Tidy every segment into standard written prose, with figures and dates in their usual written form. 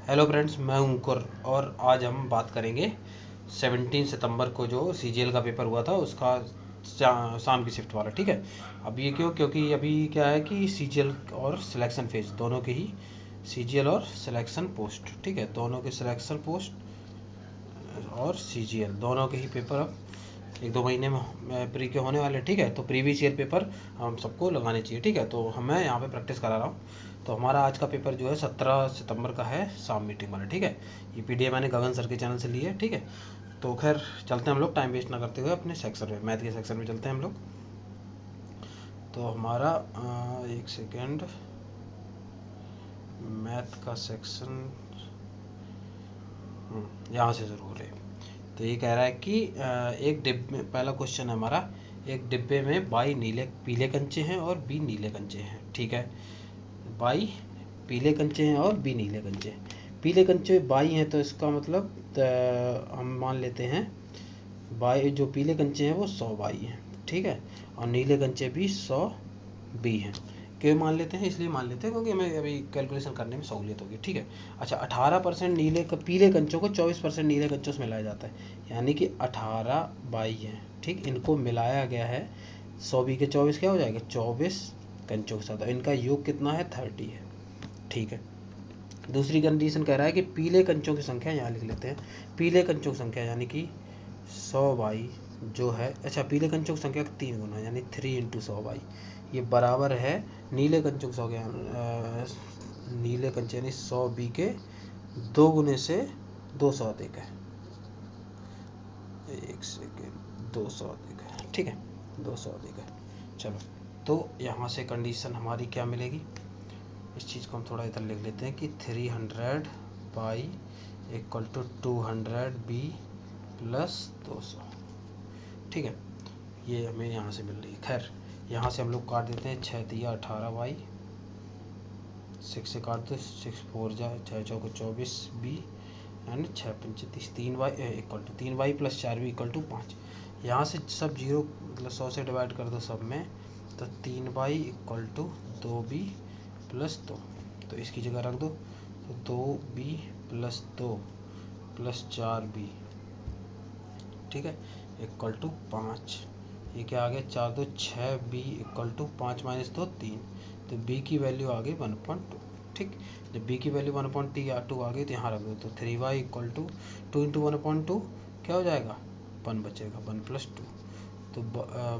Hello friends, मैं हूं अंकुर और आज हम बात करेंगे 17 सितंबर को जो सीजीएल का पेपर हुआ था उसका शाम की शिफ्ट वाला। ठीक है, अब ये क्यों? क्योंकि अभी क्या है कि सीजीएल और सिलेक्शन फेज दोनों के ही, सीजीएल और सिलेक्शन पोस्ट, ठीक है, दोनों के सिलेक्शन पोस्ट और सीजीएल दोनों के ही पेपर अब 1-2 महीने में प्री के होने वाले। ठीक है, तो प्रीवियस ईयर पेपर हम सबको लगाने चाहिए। ठीक है, तो मैं यहाँ पे प्रैक्टिस करा रहा हूँ। तो हमारा आज का पेपर जो है 17 सितंबर का है, शाम मीटिंग वाला। ठीक है, ये पीडीएफ मैंने गगन सर के चैनल से ली है। ठीक है, तो खैर चलते हैं हम लोग, टाइम वेस्ट ना करते हुए अपने सेक्शन में, मैथ के सेक्शन में चलते हैं हम लोग। तो हमारा एक सेकेंड, मैथ का सेक्शन यहाँ से शुरू हो रहे हैं। तो ये कह रहा है कि एक डिब्बे में, पहला क्वेश्चन है हमारा, एक डिब्बे में 22 नीले पीले कंचे हैं और 20 नीले कंचे हैं। ठीक है, 22 पीले कंचे हैं और 20 नीले कंचे हैं। पीले कंचे 22 हैं तो इसका मतलब हम मान लेते हैं 22, जो पीले कंचे हैं वो 100 22 हैं। ठीक है, और नीले कंचे भी 100 20 हैं। क्यों मान लेते हैं? इसलिए मान लेते हैं क्योंकि हमें अभी कैलकुलेशन करने में सहूलियत होगी। ठीक है, अच्छा, 18% नीले पीले कंचों को 24% नीले कंचों से मिलाया जाता है, यानी कि 18 22 हैं। ठीक, इनको मिलाया गया है, 100 20 के 24 क्या हो जाएगा? 24 कंचों के साथ, इनका योग कितना है? 30 है। ठीक है, दूसरी कंडीशन कह रहा है कि पीले कंचों की संख्या, यहाँ लिख लेते हैं, पीले कंचों की संख्या यानी कि 100 22 जो है, अच्छा, पीले कंचों की संख्या का 3 गुना यानी 3 × 100 22, ये बराबर है नीले कंचों की संख्या, नीले कंचे यानी 100 20 के 2 गुने से 200 अधिक है। एक सेकेंड, 200 अधिक है। ठीक है, 200 अधिक है। चलो, तो यहाँ से कंडीशन हमारी क्या मिलेगी? इस चीज़ को हम थोड़ा इधर लिख लेते हैं कि 300 by equal to 200 B plus 200। ठीक है, ये हमें यहाँ से मिल रही है। खैर, यहाँ से हम लोग काट देते हैं, 6 दिया 18 बाई 6 से काट दो, 6 4 जा 6 चौको 24 बी यानी 6 पंचे 30, 3 by equal to 3 by plus 4 b equal to 5। यहाँ से सब जीरो मतलब 100 से डिवाइड कर दो सब में, तो 3 by equal to 2 b plus 2, तो इसकी जगह रख दो, तो 2 बी प्लस 2 प्लस 4 बी, ठीक है, इक्वल टू 5। ये क्या आ गया? 4 2 6 बी इक्वल टू 5 माइनस 2 3, तो बी की वैल्यू आ गई 1.2। ठीक, जब बी की वैल्यू 1.2 आ गई तो यहाँ रख दो, तो 3y इक्वल टू 2 × 1.2 क्या हो जाएगा? 1 बचेगा, 1 + 2, तो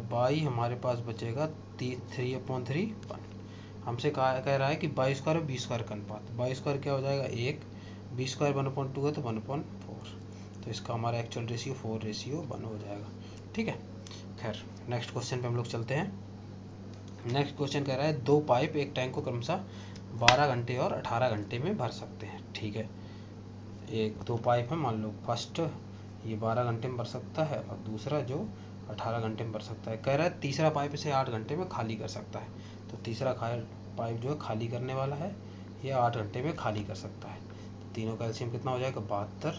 बाई हमारे पास बचेगा 3/3 1। हमसे कह रहा है कि 22 और 20 का अनुपात, 22 क्या हो जाएगा? 1, 20 1.2 है तो 1/4, तो इसका हमारा एक्चुअल रेशियो 4:1 हो जाएगा। ठीक है, खैर नेक्स्ट क्वेश्चन पे हम लोग चलते हैं। नेक्स्ट क्वेश्चन कह रहा है 2 पाइप एक टैंक को क्रमशः 12 घंटे और 18 घंटे में भर सकते हैं। ठीक है, एक 2 पाइप है, मान लो फर्स्ट ये 12 घंटे में भर सकता है और दूसरा जो 18 घंटे में भर सकता है। कह रहा है तीसरा पाइप इसे 8 घंटे में खाली कर सकता है, तो तीसरा पाइप जो है खाली करने वाला है, ये 8 घंटे में खाली कर सकता है। तो तीनों का एलसीएम कितना हो जाएगा? 72,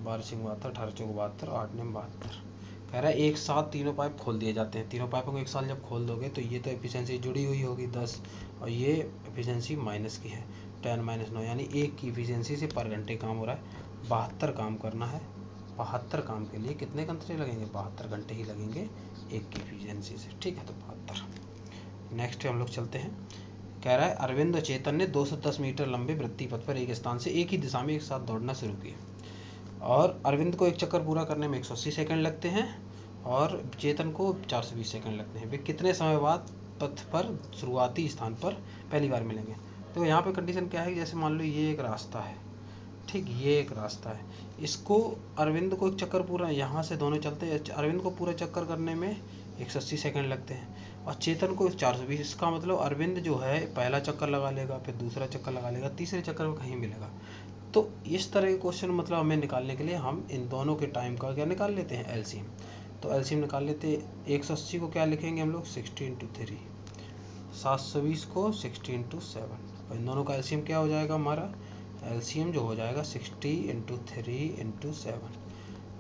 12 × 72, 18 × 72, 8 × 72। कह रहा है एक साथ तीनों पाइप खोल दिए जाते हैं। तीनों पाइपों को एक साथ जब खोल दोगे तो ये तो एफिशिएंसी जुड़ी हुई होगी 10, और ये एफिशिएंसी माइनस की है 10 - 9, यानी एक की एफिशिएंसी से पर घंटे काम हो रहा है। 72 काम करना है, 72 काम के लिए कितने घंटे लगेंगे? 72 घंटे ही लगेंगे एक की एफिशिएंसी से। ठीक है, तो 72। नेक्स्ट हम लोग चलते हैं। कह रहा है अरविंद और चेतन ने 210 मीटर लंबे वृत्तीय पथ पर एक स्थान से एक ही दिशा में एक साथ दौड़ना शुरू किया, और अरविंद को एक चक्कर पूरा करने में 180 सेकंड लगते हैं और चेतन को 420 सेकंड लगते हैं। वे कितने समय बाद पथ पर शुरुआती स्थान पर पहली बार मिलेंगे? तो यहाँ पे कंडीशन क्या है? जैसे मान लो ये एक रास्ता है, ठीक, ये एक रास्ता है, इसको अरविंद को एक चक्कर पूरा, यहाँ से दोनों चलते हैं, अरविंद को पूरा चक्कर करने में 180 सेकंड लगते हैं और चेतन को 420। इसका मतलब अरविंद जो है पहला चक्कर लगा लेगा, फिर दूसरा चक्कर लगा लेगा, तीसरे चक्कर में कहीं मिलेगा। तो इस तरह के क्वेश्चन मतलब हमें निकालने के लिए हम इन दोनों के टाइम का क्या निकाल लेते हैं? एलसीएम। तो एलसीएम निकाल लेते हैं। 180 को क्या लिखेंगे हम लोग? 60 × 3, 720 को 60 × 7, और इन दोनों का एलसीएम क्या हो जाएगा? हमारा एलसीएम जो हो जाएगा 60 × 3 × 7,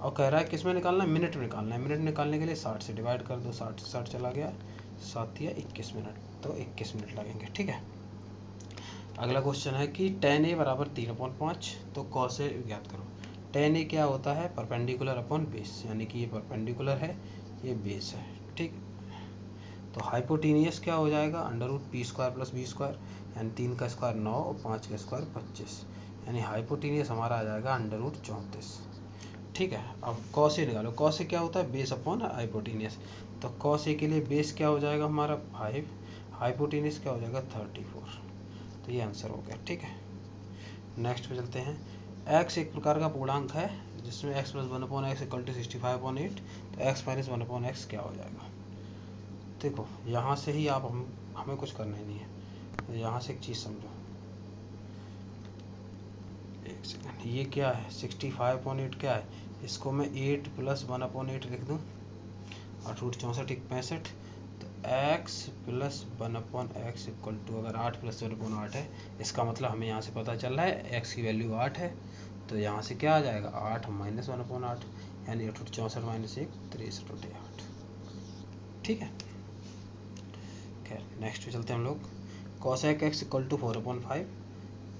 और कह रहा है किस में निकालना है? मिनट में निकालना है। मिनट निकालने के लिए 60 से डिवाइड कर दो, 60 से 60 चला गया, 7 या 21 मिनट, तो 21 मिनट लगेंगे। ठीक है, अगला क्वेश्चन है कि tan a बराबर 3/5, तो cos a ज्ञात करो। tan a क्या होता है, परपेंडिकुलर अपॉन बेस, यानी कि ये परपेंडिकुलर है, ये बेस है, ठीक। तो हाइपोटेनियस क्या हो जाएगा, √p² + b², यानी 3 का स्क्वायर 9 और 5 का स्क्वायर 25, यानी हाइपोटेनियस हमारा आ जाएगा √34, ठीक है। अब cos a निकालो, cos a क्या होता है, बेस अपॉन हाइपोटेनियस, तो cos a के लिए बेस क्या हो जाएगा हमारा 5, हाइपोटेनियस क्या हो जाएगा 34, तो ये आंसर हो गया, ठीक है। नेक्स्ट पे चलते हैं। x एक प्रकार का पूर्णांक है जिसमें x + 1/x = 65/8, तो x - 1/x क्या हो जाएगा। देखो यहाँ से ही आप हमें कुछ करना ही नहीं है, तो यहाँ से एक चीज़ समझो, एक सेकंड, ये क्या है 65/8 क्या है, इसको मैं 8 + 1/8 लिख दूँ, 8 √ 64 = 65, तो x + 1/x = अगर 8 + 1/8 है, इसका मतलब हमें यहाँ से पता चल रहा है x की वैल्यू 8 है, तो यहाँ से क्या आ जाएगा 8 - 1/8, यानी 8 √ 64 - 1 63/8, ठीक है। खैर नेक्स्ट पे चलते हैं हम लोग। cos x = 4/5,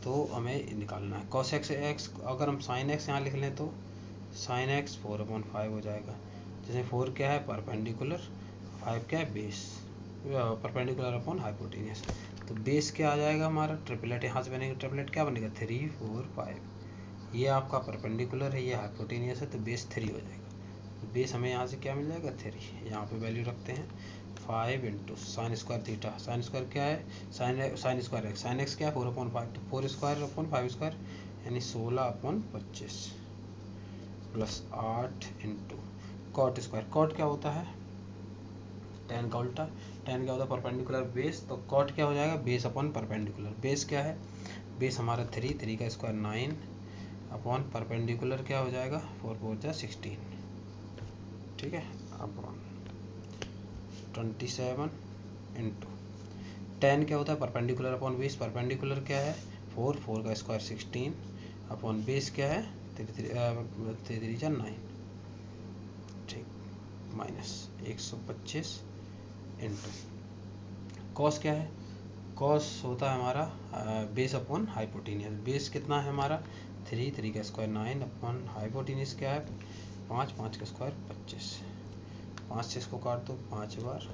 तो हमें निकालना है cos x, अगर हम sin x यहाँ लिख लें तो sin x 4/5 हो जाएगा, जैसे 4 क्या है परपेंडिकुलर, 5 क्या है बेस, परपेंडिकुलर अपॉन हाइपोटेनियस, तो बेस क्या आ जाएगा हमारा, ट्रिपलेट यहाँ से बनेगा, ट्रिपलेट क्या बनेगा 3 4 5, ये आपका परपेंडिकुलर है, ये हाइपोटेनियस है, तो बेस 3 हो जाएगा, तो बेस हमें यहाँ से क्या मिल जाएगा 3, यहाँ पे वैल्यू रखते हैं 5 × sin² थीटा, sin² क्या है sin² x, sin x क्या है 4/5, तो 4² 5², यानी 16/25 + 8 × cot², cot क्या होता है tan का उल्टा, tan क्या होता है परपेंडिकुलर बेस, तो cot क्या हो जाएगा बेस अपॉन परपेंडिकुलर, बेस क्या है, बेस हमारा 3, 3 का स्क्वायर 9 अपॉन परपेंडिकुलर क्या हो जाएगा 4 × 4 = 16, ठीक है, अपॉन 27 × tan क्या होता है परपेंडिकुलर अपॉन बेस, परपेंडिकुलर क्या है 4, 4 का स्क्वायर 16 अपॉन बेस क्या है 3 × 9, ठीक, माइनस 125 × cos क्या है, cos होता है हमारा बेस अपॉन हाइपोटेनियस, बेस कितना है हमारा 3, 3 का स्क्वायर 9 अपॉन हाइपोटेनियस क्या है 5, 5 का स्क्वायर 25, 5 से इसको काट दो 5 बार,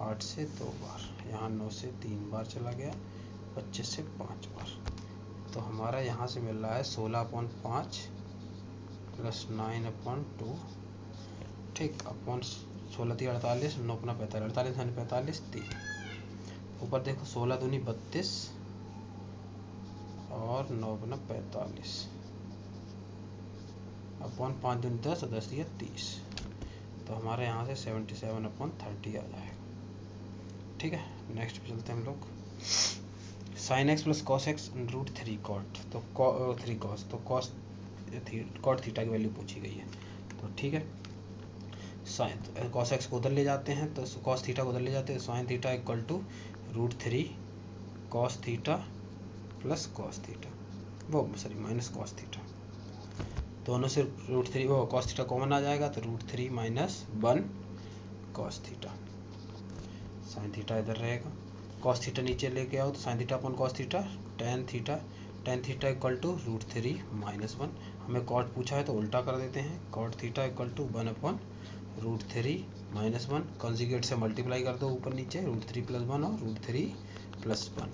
8 से 2 बार, यहाँ 9 से 3 बार चला गया, 25 से 5 बार, तो हमारा यहाँ से मिल रहा है 16/5 + 9/2, ठीक, अपॉन 16 × 3 = 48, 9 × 45, 48 × 45 3, ऊपर देखो 16 दूनी 32 और 9 × 45 अपॉन 5 दूनी 10 और 10 × 30, तो हमारे यहाँ से 77/30 आ जाएगा, ठीक है। नेक्स्ट पे चलते हैं हम लोग। sin x + cos x √3 cot, तो 3 cos, तो cot थीटा की वैल्यू पूछी गई है, तो ठीक है, साइन cos x को उधर ले जाते हैं, तो cos थीटा को उधर ले जाते हैं, sin theta = √3 cos theta + cos theta, वो सॉरी माइनस cos थीटा, दोनों से √3 वो cos थीटा कॉमन आ जाएगा, तो √3 - 1 cos थीटा, sin थीटा इधर रहेगा, cos थीटा नीचे लेके आओ, तो sin theta upon cos theta, tan theta = √3 - 1, हमें cot पूछा है तो उल्टा कर देते हैं, cot थीटा = 1/√3 - 1, कॉन्जुगेट से मल्टीप्लाई कर दो ऊपर नीचे, √3 + 1 और √3 + 1,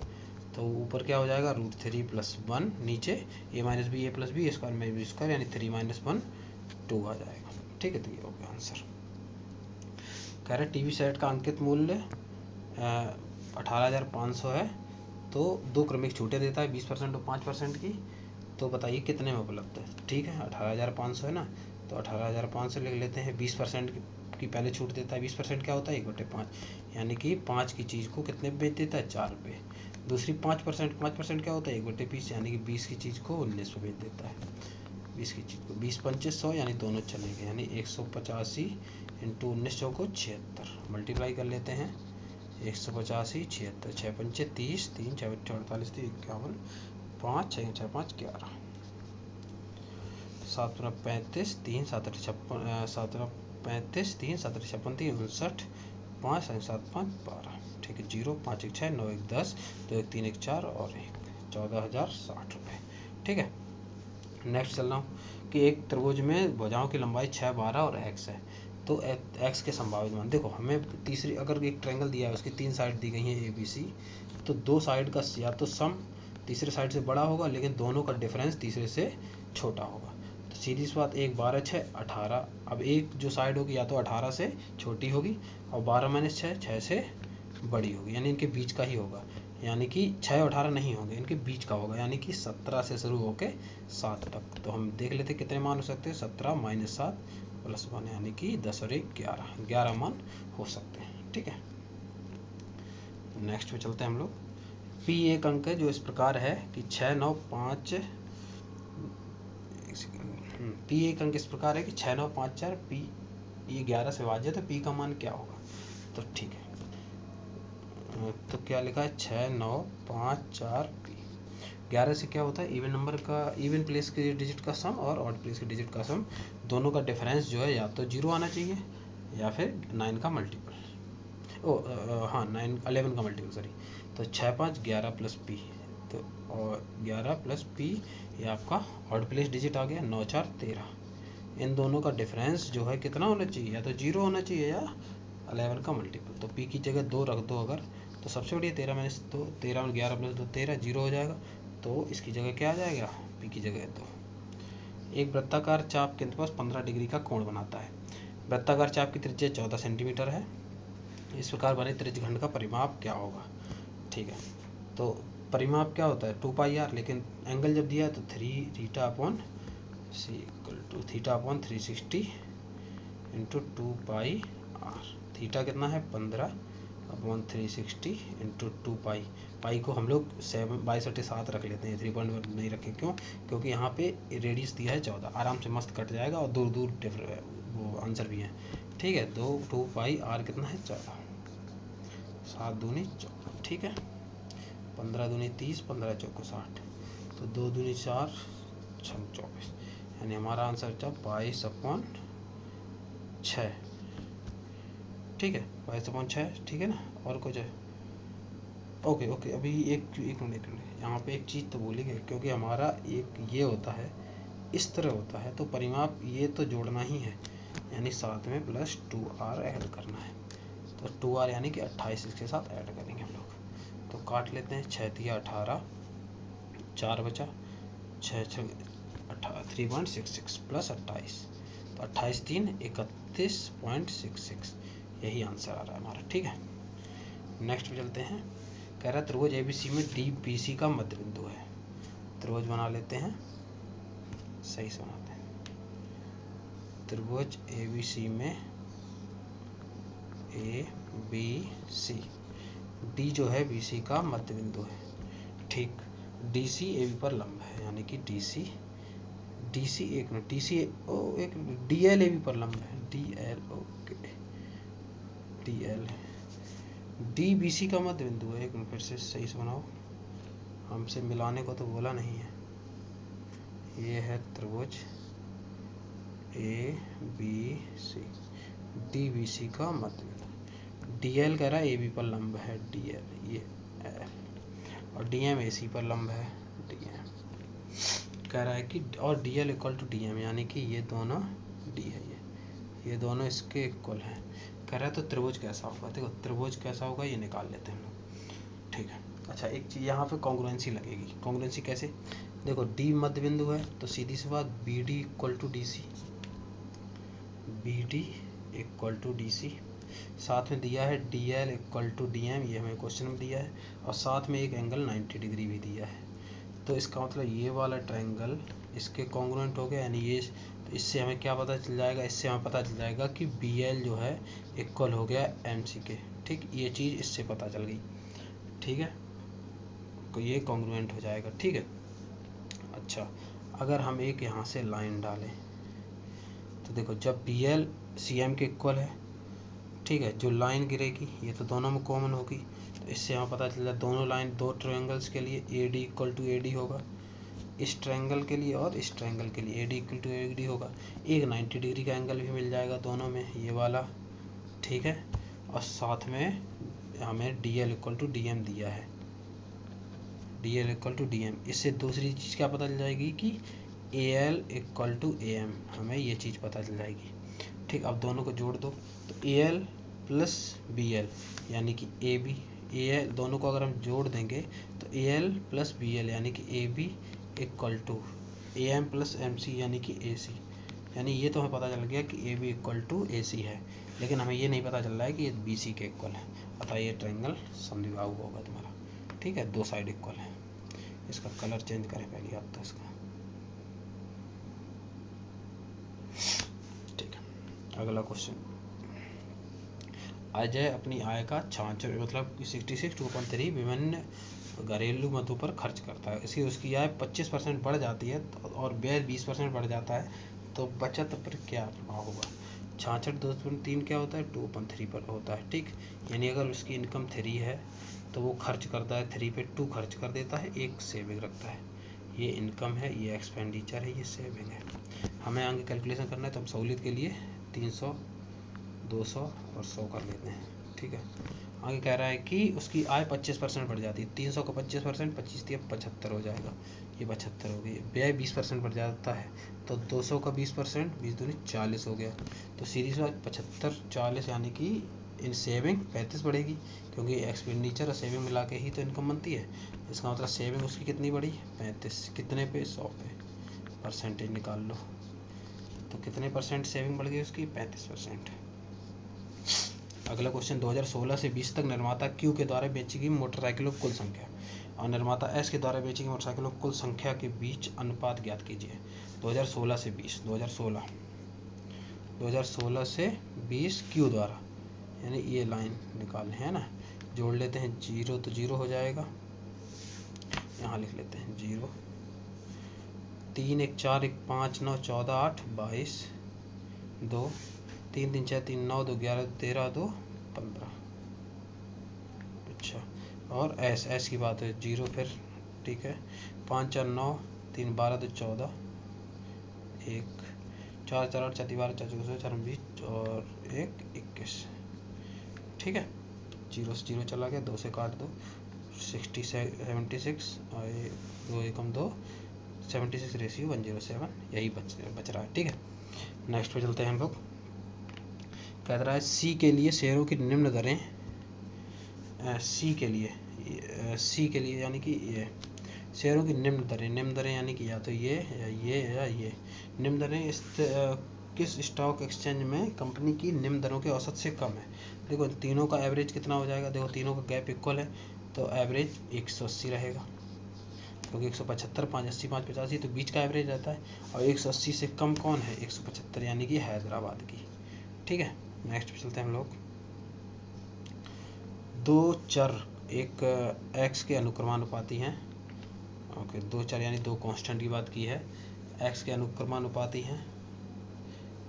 तो ऊपर क्या हो जाएगा √3 + 1, नीचे a - b a + b square में b², यानी 3 - 1 2 आ जाएगा, ठीक है, तो ये हो गया आंसर। कह रहे टीवी सेट का अंकित मूल्य 18,500 है, तो 2 क्रमिक छूटें देता है 20% और 5% की, तो बताइए कितने में उपलब्ध है, ठीक है 18,500 है ना, तो 18,500 लिख लेते हैं, 20% की पहले छूट देता है, 20% क्या होता है 1/5, यानी कि 5 की चीज़ को कितने पे बेच देता है 4 पे, दूसरी 5% क्या होता है 1/20, यानी कि 20 की चीज़ को 19 पे बेच देता है, 20 की चीज़ को 20 × 5 = 100, यानी दोनों चलेंगे, यानी 185 × 19 = 76, मल्टीप्लाई कर लेते हैं 185 76, 6 × 5 = 30, 3 × 4 = 48, 51, 5 6 × 4 = 5 11, 7 × 35, 3 7 × 56, 7 × 35, 3 7 × 56, 3 59, 5 7 5 12, ठीक है, 0 5 1 6 9 1 10 2 1 3 1 4 और 1, 14,060 रुपये। ठीक है, नेक्स्ट चल रहा हूँ कि एक त्रिभुज में भुजाओं की लंबाई 6, 12 और x है। तो x के संभावित मान देखो, हमें तीसरी अगर एक ट्रायंगल दिया है उसकी 3 साइड दी गई हैं ABC, तो 2 साइड का या तो सम तीसरे साइड से बड़ा होगा, लेकिन दोनों का डिफरेंस तीसरे से छोटा होगा। तो सीधी सी बात, 1 12 6 18। अब एक जो साइड होगी या तो 18 से छोटी होगी और 12 - 6 6 से बड़ी होगी, यानी इनके बीच का ही होगा। यानी कि 6 और 18 नहीं होंगे, इनके बीच का होगा, यानी कि 17 से शुरू होकर 7 तक। तो हम देख लेते कितने मान हो सकते हैं। 17 - 7 + 1, यानी कि 10 और 1 11 मान हो सकते हैं। ठीक है, नेक्स्ट पे चलते हैं हम लोग। P एक अंक है जो इस प्रकार है कि 6 9 5 P एक अंक इस प्रकार है कि 6 9 5 4 P ये 11 से विभाज्य है, तो P का मान क्या होगा। तो ठीक है, तो क्या लिखा है 6 9 5 4 P। 11 से क्या होता है, इवन नंबर का, इवन प्लेस के डिजिट का सम और ऑड प्लेस के डिजिट का सम, दोनों का डिफरेंस जो है या तो 0 आना चाहिए या फिर 9 का मल्टीपल, हाँ 9 11 का मल्टीपल सॉरी। तो 6 5 11 + P, तो और 11 + P ये आपका ऑड प्लेस डिजिट आ गया। 9 4 13। इन दोनों का डिफरेंस जो है कितना होना चाहिए, या तो 0 होना चाहिए या 11 का मल्टीपल। तो P की जगह 2 रख दो अगर, तो सबसे बढ़िया 13 - 2 13 में 11 + 2 13 0 हो जाएगा। तो इसकी जगह क्या आ जाएगा, P की जगह 2। एक वृत्ताकार चाप के पास 15 डिग्री का कोण बनाता है। वृत्ताकार चाप की त्रिज्या 14 सेंटीमीटर है। इस प्रकार बने त्रिज्यखंड का परिमाप क्या होगा। ठीक है, तो परिमाप क्या होता है 2πr, लेकिन एंगल जब दिया है तो 3 θ/c = θ/360 × 2πr। थीटा कितना है 15/360 × 2π। पाई को हम लोग 22/7 रख लेते हैं, 3.1 नहीं रखें। क्यों, क्योंकि यहाँ पे रेडियस दिया है 14, आराम से मस्त कट जाएगा और दूर दूर वो आंसर भी है। ठीक है, 2πr कितना है 14, 7 दूनी 14। ठीक है, 15 दूनी 30, 15 चौको 60, तो 2 दूनी 4 6 24, यानी हमारा आंसर था 22/6। ठीक है, 22/6। ठीक है ना, और कुछ है। ओके ओके, अभी एक मिनट यहाँ पे एक चीज़ तो भूल ही गए, क्योंकि हमारा एक ये होता है इस तरह होता है, तो परिमाप ये तो जोड़ना ही है, यानी साथ में +2r ऐड करना है। तो 2r यानी कि 28 इसके साथ ऐड करेंगे हम लोग। तो काट लेते हैं, 6 × 18, 4 बचा, 6 6 3.66 + 28, तो 28 3 31.66, यही आंसर आ रहा है हमारा। ठीक है, नेक्स्ट पे चलते हैं। कह रहा है त्रिभुज ABC में DBC का मध्य बिंदु है। त्रिभुज बना लेते हैं, सही से बनाते हैं। त्रिभुज ABC में ABC, D जो है BC का मध्य बिंदु है। ठीक, DC AB पर लंब है, यानी कि DC एक मिनट एक DL AB पर लंब है, DL ओके, DL DBC का मध्य बिंदु है। एक मिनट फिर से सही से बनाओ, हमसे मिलाने को तो बोला नहीं है। ये है त्रिभुज ABC, DBC का मध्य बिंदु। DL कह रहा है AB पर लंब है, DL ये L, और DM AC पर लंब है, DM कह रहा है कि, और DL = DM, यानी कि ये दोनों D है, ये दोनों इसके इक्वल हैं। कह रहा है तो त्रिभुज कैसा होगा। देखो त्रिभुज कैसा होगा ये निकाल लेते हैं हम लोग। ठीक है, अच्छा एक चीज़ यहाँ पे कॉन्ग्रुएंसी लगेगी। कॉन्ग्रुएंसी कैसे, देखो D मध्य बिंदु है, तो सीधी सी बात BD = DC, BD = DC। साथ में दिया है DL = DM, ये हमें क्वेश्चन में दिया है, और साथ में एक एंगल 90 डिग्री भी दिया है। तो इसका मतलब ये वाला ट्रायंगल इसके कॉन्ग्रुएंट हो गया, यानी ये। तो इससे हमें क्या पता चल जाएगा, इससे हमें पता चल जाएगा कि BL जो है इक्वल हो गया MC के। ठीक, ये चीज़ इससे पता चल गई। ठीक है, तो ये कॉन्ग्रुएंट हो जाएगा। ठीक है, अच्छा अगर हम एक यहाँ से लाइन डालें, तो देखो जब BL CM के इक्वल है, ठीक है, जो लाइन गिरेगी ये तो दोनों में कॉमन होगी, तो इससे हमें पता चल जाए दोनों लाइन, दो ट्रायंगल्स के लिए AD = AD होगा, इस ट्रायंगल के लिए और इस ट्रायंगल के लिए AD = AD होगा। एक 90 डिग्री का एंगल भी मिल जाएगा दोनों में, ये वाला। ठीक है, और साथ में हमें DL = DM दिया है। DL equal to DM। इससे दूसरी चीज़ क्या पता चल जाएगी कि AL इक्वल टू AM, हमें ये चीज़ पता चल जाएगी। ठीक, अब दोनों को जोड़ दो तो AL प्लस BL यानी कि AB, AL दोनों को अगर हम जोड़ देंगे तो AL प्लस BL यानी कि AB equal to AM plus MC यानी कि AC। यानी ये तो हमें पता चल गया कि AB इक्वल टू AC है, लेकिन हमें ये नहीं पता चल रहा है कि ये BC के इक्वल है। अतः ये ट्रायंगल समद्विबाहु होगा तुम्हारा। ठीक है, दो साइड इक्वल है। इसका कलर चेंज करें पहले आप तो इसका। ठीक है, अगला क्वेश्चन। अजय अपनी आय का 66 मतलब 66.3 विभिन्न घरेलू मदों पर खर्च करता है। इसकी उसकी आय 25% बढ़ जाती है और व्यय 20% बढ़ जाता है, तो बचत पर क्या प्रभाव होगा। 66.3 क्या होता है, 2.3 पर होता है। ठीक, यानी अगर उसकी इनकम 3 है तो वो खर्च करता है 3 पे 2 खर्च कर देता है, 1 सेविंग रखता है। ये इनकम है, ये एक्सपेंडिचर है, ये सेविंग है। हमें आगे कैलकुलेशन करना है तो हम सहूलियत के लिए 300, 200 और 100 कर लेते हैं। ठीक है, आगे कह रहा है कि उसकी आय 25% बढ़ जाती है। 300 का 25%, 25 दिया 75 हो जाएगा, ये 75 हो गई। व्यय 20% बढ़ जाता है तो 200 का 20%, 20 दूनी 40 हो गया। तो सीरीज में 75 40 यानी कि इन सेविंग 35 बढ़ेगी, क्योंकि एक्सपेंडिचर और सेविंग मिला के ही तो इनकम बनती है। इसका मतलब सेविंग उसकी कितनी बढ़ी, 35। कितने पे, 100 पे। परसेंटेज निकाल लो तो कितने परसेंट सेविंग बढ़ गई उसकी, 35%। अगला क्वेश्चन, 2016 से 20 तक निर्माता Q के द्वारा बेची गई मोटरसाइकिलों की कुल संख्या और निर्माता S के द्वारा बेची गई मोटरसाइकिलों की कुल संख्या के बीच अनुपात ज्ञात कीजिए। 2016 से 20, 2016 से 20 Q द्वारा, यानी ये लाइन निकालनी है ना। जोड़ लेते हैं, 0 तो 0 हो जाएगा, यहाँ लिख लेते हैं 0। 3 1 4 1 5 9 14 8 22 2 3 3 6 3 9 2 11 13 2 15। अच्छा, और एस की बात है 0 फिर। ठीक है, 5 4 9 3 12 2 14 1 4 4 8 4 12 4 14 4 20 और 1 21। ठीक है, 0 से 0 चला गया, 2 से काट दो, 76 और 2 एकम 2, 76 रेशियो 107, यही बच रहा है। ठीक है, नेक्स्ट पे चलते हैं हम लोग। कह रहा है सी के लिए शेयरों की निम्न दरें, सी के लिए यानी कि ये शेयरों की निम्न दरें यानी कि या तो ये या ये या ये। निम्न दरें किस स्टॉक एक्सचेंज में कंपनी की निम्न दरों के औसत से कम है। देखो तीनों का एवरेज कितना हो जाएगा, देखो तीनों का गैप इक्वल है तो एवरेज 180 रहेगा, क्योंकि 175 580 585 तो बीच का एवरेज रहता है। और 180 से कम कौन है, 175 यानी कि हैदराबाद की। ठीक है, नेक्स्ट पे चलते हैं हम लोग। दो चर एक एक्स के अनुक्रमानुपाती हैं। ओके, दो चर यानी दो कांस्टेंट की बात की है, एक्स के अनुक्रमानुपाती हैं।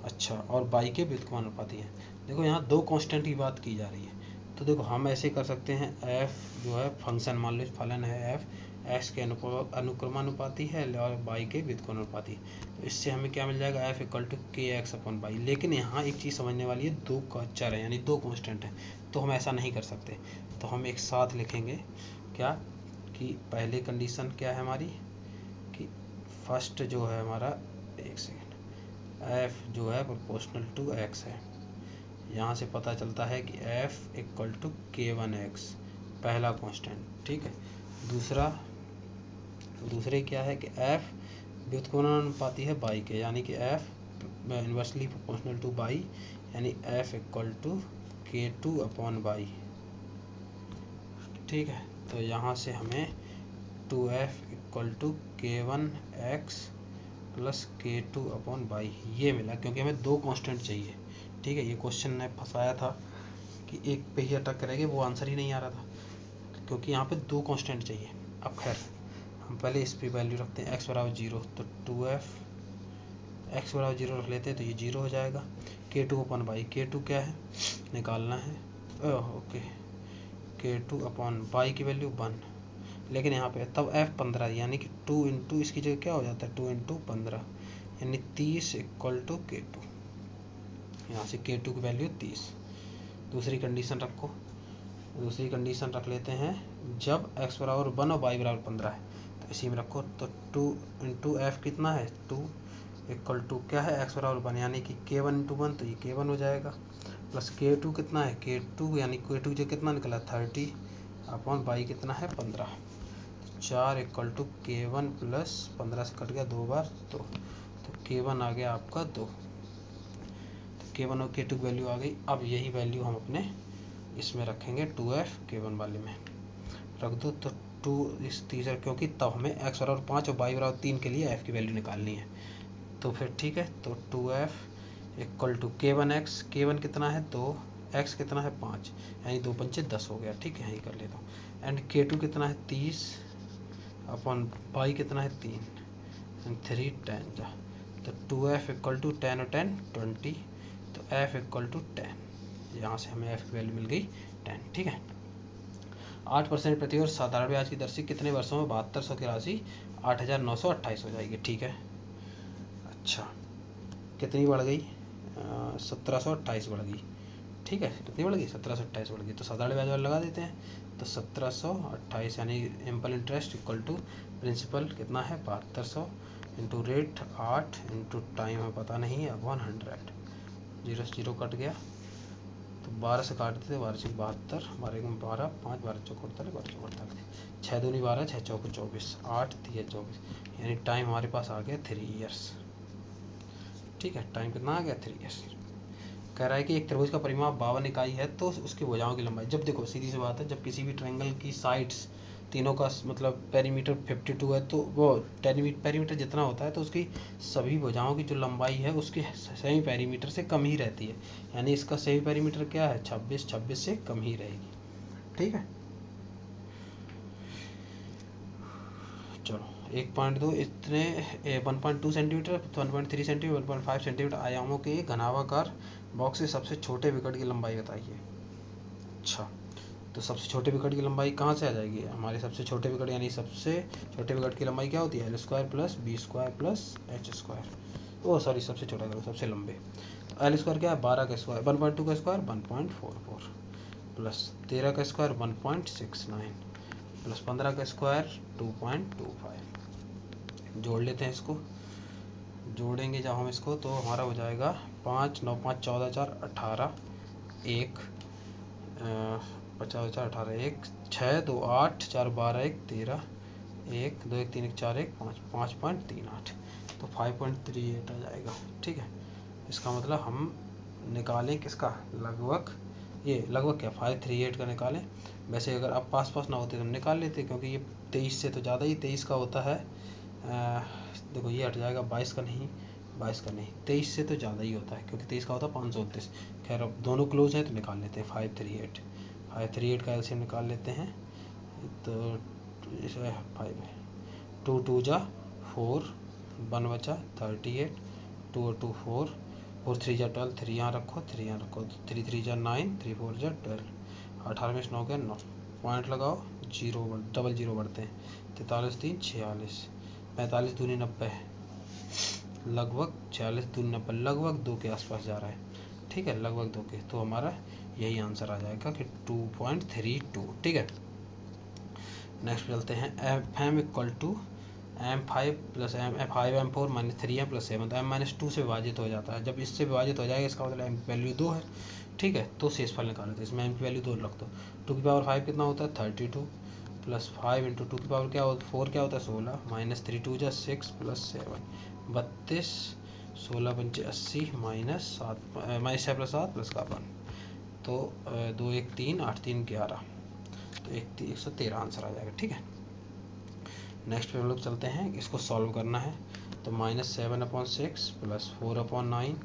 अच्छा, और वाई के व्युत्क्रमानुपाती हैं। देखो यहाँ दो कांस्टेंट की बात की जा रही है, तो देखो हम ऐसे कर सकते हैं, एफ जो है फंक्शन, मान लो फलन है एफ, एक्स के अनुक्रमानुपाती है और वाई के व्युत्क्रमानुपाती। तो इससे हमें क्या मिल जाएगा, एफ इक्वल टू के एक्स अपॉन वाई। लेकिन यहाँ एक चीज़ समझने वाली है, दो चर है यानी दो कांस्टेंट है, तो हम ऐसा नहीं कर सकते। तो हम एक साथ लिखेंगे क्या, कि पहले कंडीशन क्या है हमारी, कि फर्स्ट जो है हमारा, एक सेकेंड, एफ जो है प्रोपोर्शनल टू एक्स है। यहाँ से पता चलता है कि एफ इक्वल टू k1x, पहला कांस्टेंट। ठीक है, दूसरे क्या है कि एफ व्युत्क्रमानुपाती है बाई के, यानी कि F inversely proportional to by, यानी F equal to k2 upon by. ठीक है, तो यहाँ से हमें 2f equal to k1x plus k2 upon by ये मिला, क्योंकि हमें दो कांस्टेंट चाहिए। ठीक है, ये क्वेश्चन ने फंसाया था कि एक पे ही अटक करेंगे, वो आंसर ही नहीं आ रहा था, क्योंकि यहाँ पे दो कांस्टेंट चाहिए। अब खैर हम पहले इस पे वैल्यू रखते हैं, x बराबर 0, तो 2f x बराबर 0 रख लेते हैं, तो ये 0 हो जाएगा। k2 अपॉन बाई, k2 क्या है निकालना है, ओके, k2 अपॉन बाई की वैल्यू 1, लेकिन यहाँ पे तब f 15, यानी कि 2 इंटू इसकी जगह क्या हो जाता है, 2 इंटू 15 यानी 30 इक्वल टू k2। यहाँ से k2 की वैल्यू 30। दूसरी कंडीशन रखो, दूसरी कंडीशन रख लेते हैं, जब x बराबर 1 और y बराबर 15 है तो इसी में रखो। तो 2 इंटू एफ कितना है 2 इक्वल टू क्या है x बराबर 1 यानी कि k1 इंटू 1 तो ये k1 हो जाएगा, प्लस k2 कितना है k2 यानी k2 जो कितना निकला 30 अपॉन y कितना है 15। 4 इक्वल टू k1 प्लस 15 से कट गया 2 बार 2, तो k1 आ गया आपका 2। तो k1 और k2 की वैल्यू आ गई। अब यही वैल्यू हम अपने इसमें रखेंगे 2f k1 वाले में रख दो। तो 2 इस तीसरा, क्योंकि तब हमें x बराबर 5 और y बराबर 3 के लिए f की वैल्यू निकालनी है। तो फिर ठीक है, तो 2f equal to k1x, k1 कितना है 2, x कितना है 5 यानी 2 पंचे 10 हो गया। ठीक है, यही कर लेता हूँ। एंड k2 कितना है 30 अपॉन y कितना है 3 एंड 3 10 जा, तो 2f इक्वल टू 10 और 10 20, तो f इक्वल टू 10। यहाँ से हमें f की वैल्यू मिल गई 10। ठीक है, 8% प्रति वर्ष साधारण ब्याज की दर से कितने वर्षों में 7200 की राशि 8928 हो जाएगी। ठीक है, अच्छा कितनी बढ़ गई 1728 बढ़ गई। ठीक है, कितनी बढ़ गई 1728 बढ़ गई। तो साधारण ब्याज वाला लगा देते हैं। तो 1728 यानी simple interest equal to principal कितना है 7200 इंटू रेट 8 इंटू टाइम हमें पता नहीं है अपॉन 100। 0 से 0 कट गया, तो 12 से काट देते, 12 से 72, 12 में 12, 5 12 चौक 48, 12 चौक 48, 6 दूनी 12, 6 चौक 24, 8 3 24, यानी टाइम हमारे पास आ गया 3 ईयर्स। ठीक है, टाइम कितना आ गया 3 ईयर्स। कह रहा है कि एक त्रिभुज का परिमाप 52 इकाई है तो उसकी भुजाओं की लंबाई, जब देखो सीधी सी बात है, जब किसी भी ट्रायंगल की साइड्स तीनों का मतलब पेरीमीटर 52 है तो वो पेरीमीटर जितना होता है तो उसकी सभी भुजाओं की जो लंबाई है उसकी सेमी पेरीमीटर से कम ही रहती है, यानी इसका सेमी पेरीमीटर क्या है 26, 26 से कम ही रहेगी। ठीक है, चलो 1.2 इतने 1.2 सेंटीमीटर, 1.3 सेंटीमीटर, 1.5 सेंटीमीटर आयामों के घनाभाकार बॉक्स से सबसे छोटे विकेट की लंबाई बताइए। अच्छा, तो सबसे छोटे विकेट की लंबाई कहाँ से आ जाएगी, हमारे सबसे छोटे विकेट यानी सबसे छोटे विकेट की लंबाई क्या होती है L² plus B² plus H²। ओ सॉरी, सबसे छोटा करो सबसे लंबे। तो L² क्या है 12 का स्क्वायर, 1.2 का स्क्वायर 1.44 प्लस 13 का स्क्वायर 1.69 प्लस 15 का स्क्वायर 2.25। जोड़ लेते हैं इसको, जोड़ेंगे जब हम इसको तो हमारा हो जाएगा 5 9 5 14 4 18 1 50 4 18 1 6 2 8 4 12 1 13 1 2 1 3 1 4 1 5 5.38, तो 5.38 आ जाएगा। ठीक है, इसका मतलब हम निकालें किसका लगभग, ये लगभग क्या 538 का निकालें। वैसे अगर आप पास पास ना होते तो हम निकाल लेते, क्योंकि ये 23 से तो ज़्यादा ही 23 का होता है। देखो ये हट जाएगा 22 का नहीं, 22 का नहीं, 23 से तो ज़्यादा ही होता है, क्योंकि 23 का होता है 529। खैर अब दोनों क्लोज हैं तो निकाल लेते हैं 538 का एलसीएम निकाल लेते हैं। तो 5 2 2 जा 4 1 बचा 38, 2 और 2 4, 4 3 जा 12, 3 यहाँ रखो 3 यहाँ रखो, 3 3 जा 9, 3 4 जा 12, 18 में 9 गया 9, पॉइंट लगाओ 0 डबल 0 बढ़ते हैं, 43 3 46, 45 दूनी 90, लगभग 46 दूनी 90, लगभग 2 के आसपास जा रहा है। ठीक है, लगभग 2 के, तो हमारा यही आंसर आ जाएगा कि 2.32। ठीक है, नेक्स्ट चलते हैं। FM इक्वल टू M5 प्लस M5 M4 minus 3M plus 7, तो M-2 से विभाजित हो जाता है। जब इससे विभाजित हो जाएगा इसका मतलब M की वैल्यू 2 है। ठीक है, तो शेषफल निकालो, तो इसमें M की वैल्यू 2 रख दो। 2 की पावर 5 कितना होता है 32 प्लस 5 इंटू 2 की पावर क्या होता है 4 क्या होता है 16, माइनस 3 2 जा 6 प्लस 7 32, 16 पंचे 80 माइनस 6 प्लस 7 प्लस का 1, तो 2 1 3 8 3 11, तो 113 आंसर आ जाएगा। ठीक है, नेक्स्ट पे हम लोग चलते हैं, इसको सॉल्व करना है। तो -7/6 प्लस 4/9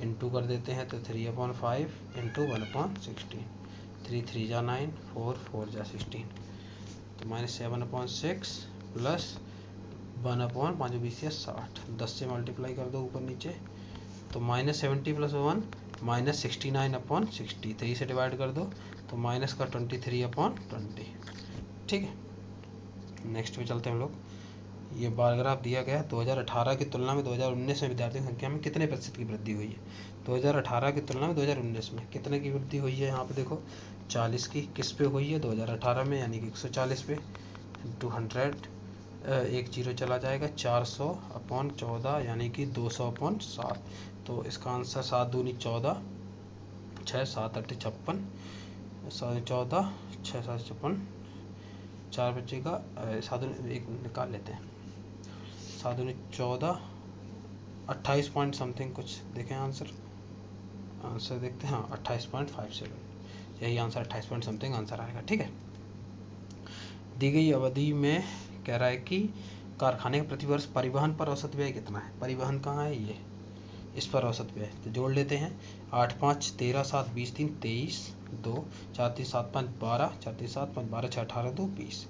इंटू कर देते हैं, तो 3/5 इंटू 1/16, 3 3 जा 9, 4 4 जा 16, तो -7/6 प्लस 1/5 20 या 60, 10 से मल्टीप्लाई कर दो ऊपर नीचे, तो -70 प्लस 1 -69/60, 3 से डिवाइड कर दो तो माइनस का 23/20। ठीक है, नेक्स्ट पे चलते हैं हम लोग। ये बार ग्राफ दिया गया है 2018 की तुलना में 2019 में विद्यार्थियों की संख्या में कितने प्रतिशत की वृद्धि हुई है। 2018 की तुलना में 2019 में कितने की वृद्धि हुई है, यहाँ पे देखो 40 की किस पे हुई है 2018 में, यानी कि 140 पे, 200 एक जीरो चला जाएगा, 400 अपॉन 14 यानी कि 200 अपॉन 7। तो इसका आंसर 7 दूनी 14, 6 7 8 56, 14 6 7 56, 4 बचेगा, 7 एक निकाल लेते हैं, 7 दूनी 14, 28 पॉइंट समथिंग कुछ देखें आंसर देखते हैं। हाँ 28.57, यही आंसर 28 पॉइंट समथिंग आंसर आएगा। ठीक है, दी गई अवधि में कह रहा है कि कारखाने का प्रतिवर्ष परिवहन पर औसत व्यय कितना है। परिवहन कहाँ है, ये इस पर औसत व्यय, तो जोड़ लेते हैं। 8 5 13 7 20 3 23 2 4 3 7 5 12 4 3 7 5 12 6 18 2 20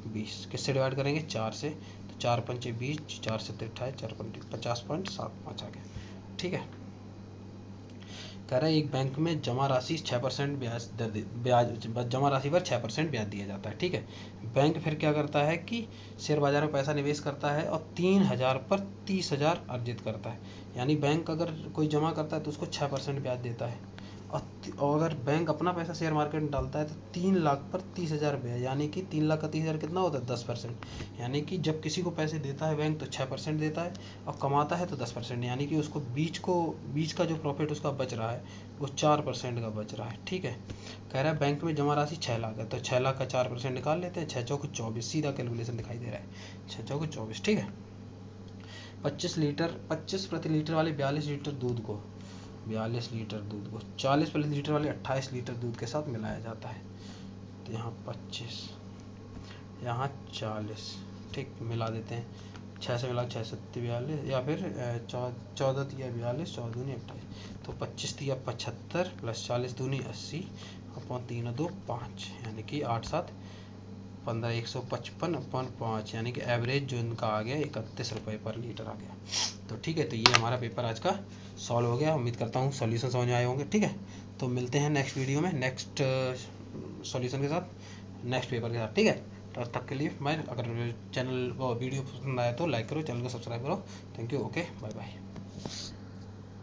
20 किससे डिवाइड करेंगे 4 से, तो 4 पंचे 20, 4 से 28, 4 पंचे 50.75 आ गया। ठीक है, कह रहा है एक बैंक में जमा राशि 6% ब्याज जमा राशि पर 6% ब्याज दिया जाता है। ठीक है, बैंक फिर क्या करता है कि शेयर बाजार में पैसा निवेश करता है और 3000 पर 30,000 अर्जित करता है। यानी बैंक अगर कोई जमा करता है तो उसको 6% ब्याज देता है, और अगर बैंक अपना पैसा शेयर मार्केट में डालता है तो 3 लाख पर 30,000 ब्याज, यानी कि 3 लाख का 30,000 कितना होता है 10%। यानी कि जब किसी को पैसे देता है बैंक तो 6% देता है, और कमाता है तो 10%, यानी कि उसको बीच का जो प्रॉफिट उसका बच रहा है वो 4% का बच रहा है। ठीक है, कह रहा है बैंक में जमा राशि 6 लाख है, तो 6 लाख का 4% निकाल लेते हैं, 6 चौक 24, सीधा कैलकुलेशन दिखाई दे रहा है, 6 चौक 24। ठीक है, 25 प्रति लीटर वाले 42 लीटर दूध को 40 प्रति लीटर वाले 28 लीटर दूध के साथ मिलाया जाता है। तो यहाँ 25, यहाँ 40, ठीक मिला देते हैं, 6 से मिला 6 7 42, या फिर 14 तिया 42, 14 दूनी 28, तो 25 तिया 75 प्लस 40 दूनी 80 अपॉन 3 2 5, यानी कि 8 7 15, 155 अपॉन 5, यानी कि एवरेज जो इनका आ गया 31 रुपये पर लीटर आ गया। तो ठीक है, तो ये हमारा पेपर आज का सॉल्व हो गया। उम्मीद करता हूँ सॉल्यूशन समझ में आए होंगे। ठीक है, तो मिलते हैं नेक्स्ट वीडियो में नेक्स्ट सॉल्यूशन के साथ, नेक्स्ट पेपर के साथ। ठीक है, तो तब तक के लिए मैं, अगर चैनल वीडियो पसंद आया तो लाइक करो, चैनल को सब्सक्राइब करो। Thank you, okay, bye bye.